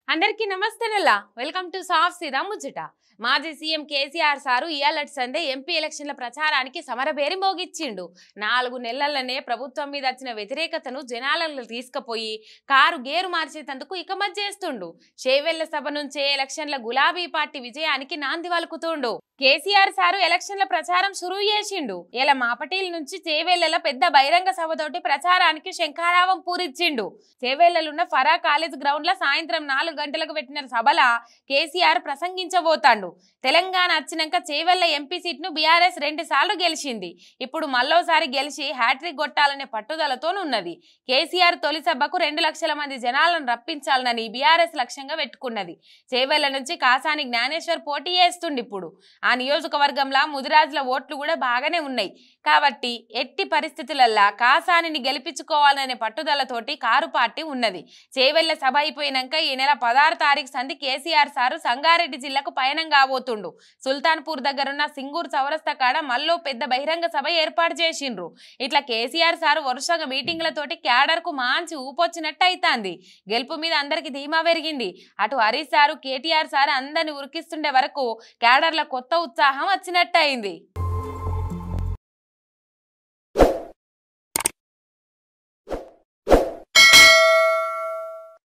అందరికీ నమస్తేనల్లా welcome to సాఫ్ సీదా ముచ్చట. మాజీ సీఎం కేసీఆర్ సారు ఇయాలటి సండే ఎంపీ ఎలక్షన్ల ప్రచారానికి సమరబేరి మోగిచ్చిండు. 4 నెలలనే ప్రభుత్వం మీద వచ్చిన వ్యతిరేకతను జనాలలో తీసుకుపోయి కారు గేరు మార్చేందుకు ఇకమత్ చేస్తుండు. చేవెళ్ల సభ నుంచే ఎలక్షన్ల గులాబీ పార్టీ విజయానికి నాంది వలుకుతుండు. కేసీఆర్ సారు ఎలక్షన్ల ప్రచారం షురూ చేసిండు. ఇలా మాపటీల నుంచి చేవెళ్లలో పెద్ద బహిరంగ సభతోటి ప్రచారానికి శంఖారావం పూరించిండు. చేవెళ్లలున్న ఫరా కాలేజ్ గ్రౌండ్ లో సాయంత్రం 4 గంటలకు పెట్టిన సభల కేసీఆర్ ప్రసంగించబోతాండు. తెలంగాణ వచ్చినాక చేవెళ్ల ఎంపీ సీట్ను బీఆర్ఎస్ 2 సార్లు గెలిచింది. ఇప్పుడు మళ్ళోసారి గెలిచి హ్యాట్రిక్ కొట్టాలనే పట్టుదలతోనున్నది. కేసీఆర్ తొలి సభకు 2 లక్షల మంది జనాలను రప్పించాలని బీఆర్ఎస్ లక్ష్యంగా పెట్టుకున్నది. చేవెళ్ల నుంచి కాసాని జ్ఞానేశ్వర్ పోటీ చేస్తుండు. ఇప్పుడు ఆ నియోజకవర్గంలో ముదిరాజుల ఓట్లు కూడా బాగానే ఉన్నాయి కాబట్టి ఎట్టి పరిస్థితులల్లా కాసానిని గెలిపించుకోవాలనే పట్టుదలతోటి కారు పార్టీ ఉన్నది. చేవెళ్ల సభ అయిపోయినాక ఈ నెల 16 తారీఖు సంధి కేసీఆర్ సారు సంగారెడ్డి జిల్లాకు పయనం కాబోతుండు. సుల్తాన్పూర్ దగ్గరున్న సింగూర్ చౌరస్తా కాడ మళ్ళీ పెద్ద బహిరంగ సభ ఏర్పాటు చేసిండ్రు. ఇట్లా కేసీఆర్ సారు వరుసగా మీటింగ్లతోటి క్యాడర్ కు మంచి ఊపొచ్చినట్టు అయితాంది. గెలుపు మీద అందరికి ధీమా పెరిగింది. అటు హరీష్ సారు కేటీఆర్ సారు అందరిని ఉరికిస్తుండే వరకు క్యాడర్ల కొత్త ఉత్సాహం వచ్చినట్టు అయింది.